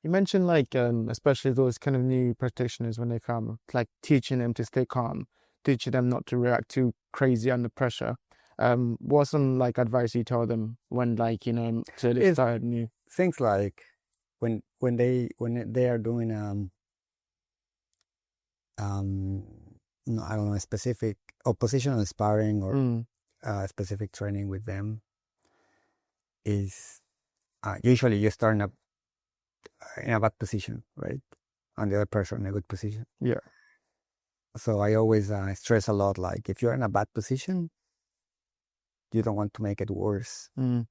You mentioned like especially those kind of new practitioners when they come, like teaching them to stay calm, teaching them not to react too crazy under pressure. What's some like advice you tell them when like, to they It's start new? things like when they are doing um no, I don't know, specific oppositional sparring or Mm, specific training with them is usually you start in a bad position, right? And the other person in a good position. yeah. So I always stress a lot, like if you're in a bad position, you don't want to make it worse. Mm,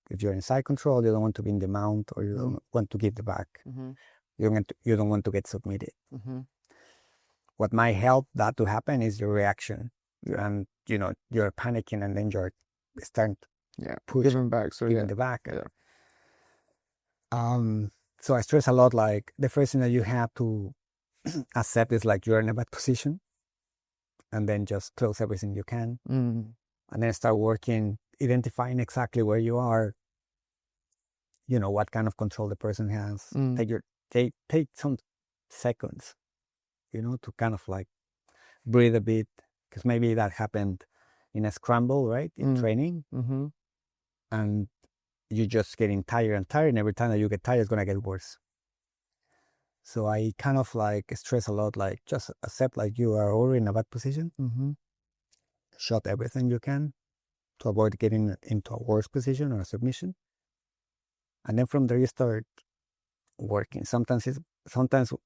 If you're in side control, you don't want to be in the mount, or you mm, don't want to give the back. mm-hmm, You don't want to get submitted. mm-hmm. What might help that to happen is your reaction, and you're panicking, and then you're starting to Yeah. push, Giving back. So giving yeah. the back. Yeah. So I stress a lot. Like the first thing that you have to accept is like you're in a bad position, and then just close everything you can, Mm, and then start working, identifying exactly where you are. What kind of control the person has. mm, Take some seconds, to kind of like breathe a bit, because maybe that happened in a scramble, right? In mm, training, mm-hmm. and you're just getting tired and tired, and every time that you get tired, it's gonna get worse. So I kind of like stress a lot, like just accept like you are already in a bad position, Mm-hmm. shut everything you can to avoid getting into a worse position or a submission. And then from there you start working. Sometimes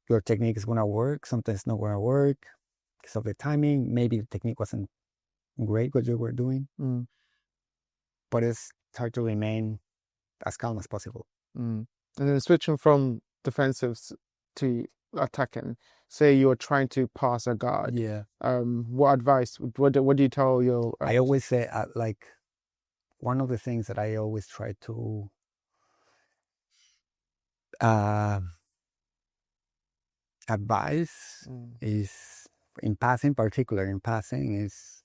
your technique is gonna work, sometimes it's not gonna work because of the timing. Maybe the technique wasn't great what you were doing, Mm, but it's hard to remain as calm as possible. mm. And then switching from defensive to attacking. Say you're trying to pass a guard. Yeah. What advice? What do you tell your I always say, like, one of the things that I always try to uh, advise Mm, is, particular in passing, is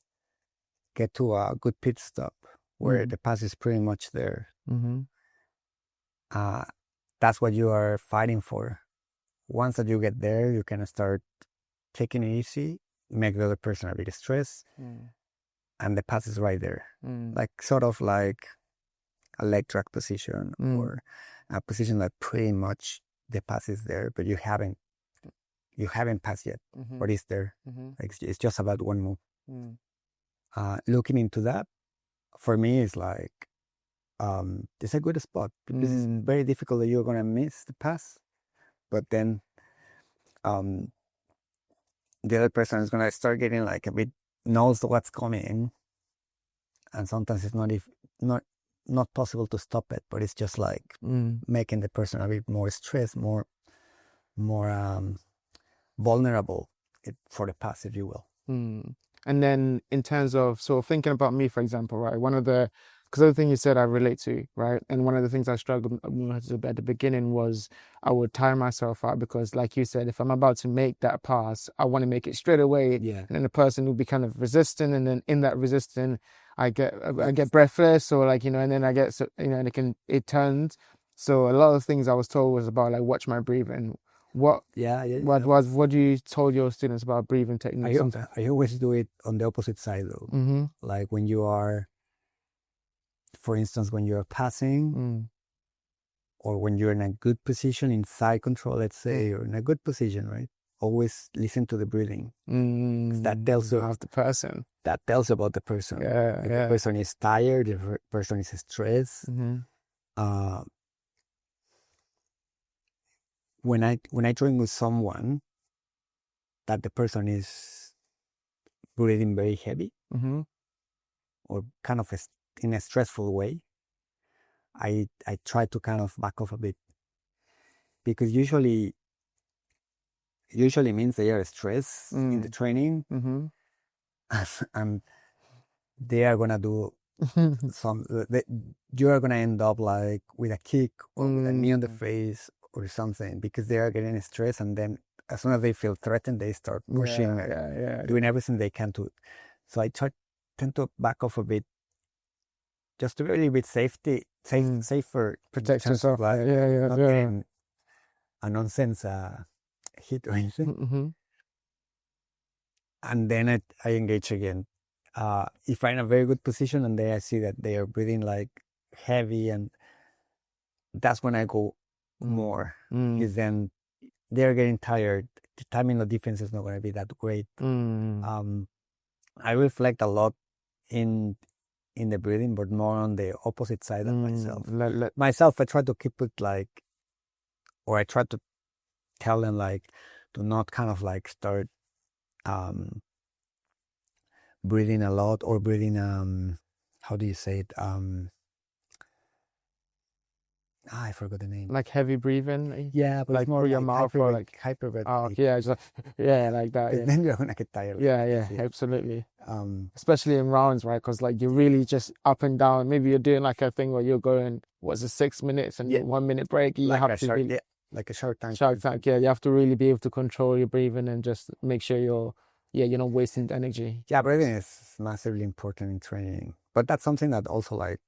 get to a good pit stop where mm, the pass is pretty much there. mm-hmm, Uh, that's what you are fighting for. Once that you get there, you can start taking it easy, make the other person a bit stressed, mm, and the pass is right there. mm, Like sort of like a leg drag position, mm, or a position that pretty much the pass is there, but you haven't passed yet, mm-hmm, but it's there. mm-hmm, Like it's just about one move. mm, Looking into that for me is like it's a good spot because it's mm, very difficult that you're gonna miss the pass, but then um, the other person is gonna start getting like a bit knows what's coming, and sometimes it's not possible to stop it, but it's just like mm, making the person a bit more stressed, more vulnerable for the pass, if you will. mm. And then in terms of thinking about me, for example, right? Because the thing you said I relate to, right? And one of the things I struggled with at the beginning was I would tire myself out because, like you said, if I'm about to make that pass, I want to make it straight away, Yeah, and then the person will be kind of resistant, and then in that resistance, I get that's breathless, or like and then I get and it turns. So a lot of things I was told was about like watch my breathing. What yeah, yeah. what do you told your students about breathing techniques I sometimes? I always do it on the opposite side though. Mm-hmm. Like when you are, for instance, when you're passing, Mm, or when you're in a good position in side control, let's mm, say, you're in a good position, right? Always listen to the breathing. 'Cause that tells you half the person. about the person. Yeah, If the yeah. person is tired, if the person is stressed. Mm-hmm. Uh, when I train with someone that the person is breathing very heavy, Mm-hmm. or kind of in a stressful way, I try to kind of back off a bit, because usually means they are stressed in the Mm, training, mm-hmm. and they are gonna do some. You are gonna end up like with a kick or with a knee on the Mm, face or something, because they are getting stressed, and then as soon as they feel threatened, they start pushing yeah, and yeah, yeah, doing everything they can to. So I tend to back off a bit, just to be a little bit safer in Protect terms of yourself. like Yeah, yeah, yeah, not yeah. getting nonsense hit or anything. Mm-hmm. And then I engage again. If I'm in a very good position and then I see that they are breathing like heavy, and that's when I go more, because then they're getting tired. The timing of defense is not going to be that great. I reflect a lot in the breathing, but more on the opposite side of myself. Myself, I try to keep it like, or I try to tell them like, to not kind of like start breathing a lot, or breathing how do you say it, I forgot the name. Like heavy breathing. Yeah, but like it's more through your like mouth, or like hyperventilate. oh yeah, just yeah, like that. Yeah. Then you're gonna get tired. Yeah, absolutely. Especially in rounds, right? Because like you're really just up and down. Maybe you're doing like a thing where you're going, what's it, 6 minutes and 1 minute break. You like have a to shark, really, like a Shark Tank. Shark Tank. Yeah, you have to really be able to control your breathing and just make sure you're not wasting energy. Yeah, breathing is massively important in training, but that's something that also like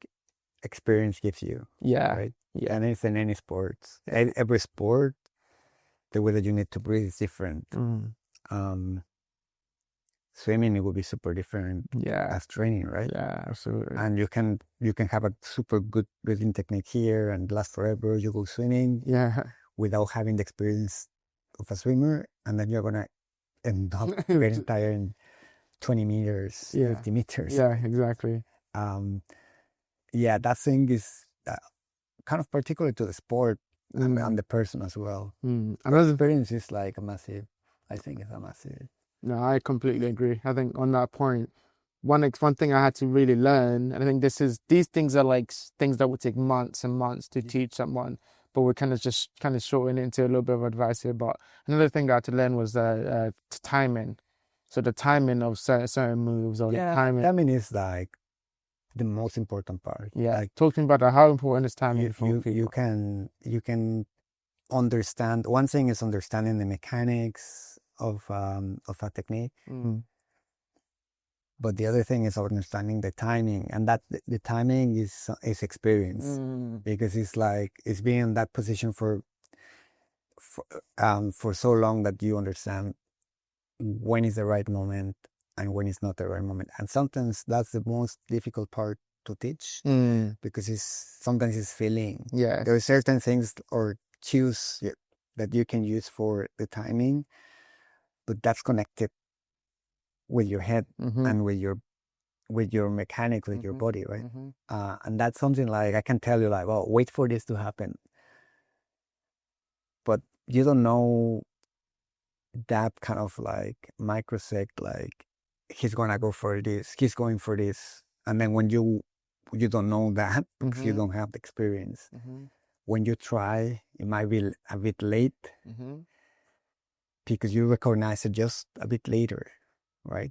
experience gives you. Yeah. Right. Yeah. And it's in any sports. Every sport, the way that you need to breathe is different. Swimming, it will be super different. Yeah. As training, right? Yeah, absolutely. And you can have a super good breathing technique here and last forever. You go swimming. Yeah. Without having the experience of a swimmer, and then you're gonna end up getting tired in 20 meters, 50 meters. Yeah, exactly. Yeah, that thing is kind of particular to the sport and the person as well. Another experience is like a massive. I think it's a massive. No, I completely agree. I think on that point, one thing I had to really learn, and I think these things are like things that would take months and months to teach someone, but we're kind of shortening it into a little bit of advice here. But another thing I had to learn was the timing. So the timing of certain moves, or the timing. Timing is like the most important part. Yeah, like talking about how important is timing for people. You can understand. One thing is understanding the mechanics of a technique, but the other thing is understanding the timing, and that the timing is experience, because it's being in that position for so long that you understand when is the right moment and when is not the right moment. And sometimes that's the most difficult part to teach, because sometimes it's feeling. Yeah, there are certain things or cues that you can use for the timing, but that's connected with your head and with your mechanics, with your body, right? And that's something like I can tell you like, well, wait for this to happen, but you don't know that kind of like microsect, like he's gonna go for this, he's going for this, and then when you don't know that because you don't have the experience, when you try, it might be a bit late. Because you recognize it just a bit later, right?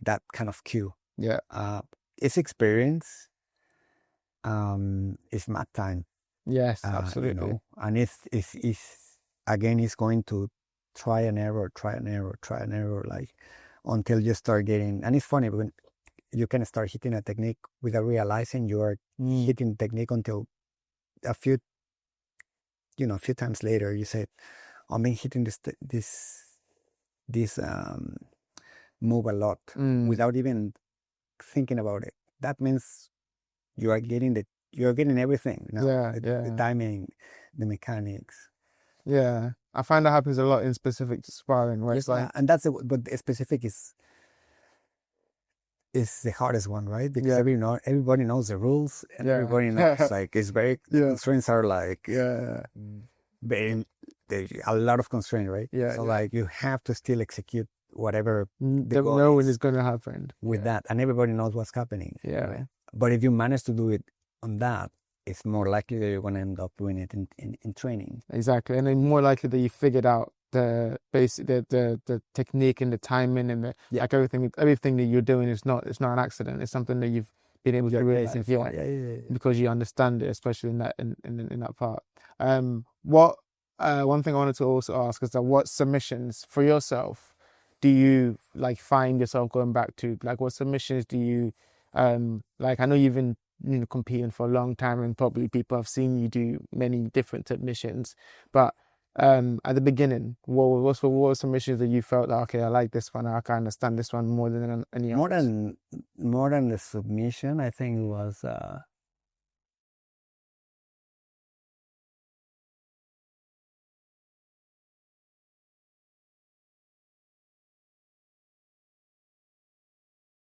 That kind of cue. Yeah. It's experience. It's math time. Yes, absolutely. And it's again, it's going to try and error, like until you start getting. And it's funny when you can start hitting a technique without realizing you are hitting the technique until a few times later you say, I've been hitting this move a lot without even thinking about it. That means you are getting everything. The timing, the mechanics. Yeah, I find that happens a lot in specific sparring, where it's like, and but the specific is the hardest one, right? Because everybody knows the rules, and everybody knows like it's very constraints are like very. There's a lot of constraint, right? So like you have to still execute whatever the goal is going to happen with that, and everybody knows what's happening. Yeah. Right? But if you manage to do it on that, it's more likely that you're going to end up doing it in training. Exactly, and then more likely that you figured out the basic, the technique and the timing and like everything that you're doing is not an accident. It's something that you've been able to realize in your life because you understand it, especially in that part. One thing I wanted to also ask is that what submissions for yourself do you like find yourself going back to? Like, what submissions do you like? I know you've been competing for a long time, and probably people have seen you do many different submissions. But at the beginning? What were some issues that you felt like, okay, I like this one, I can understand this one more than any More others? than the submission, I think it was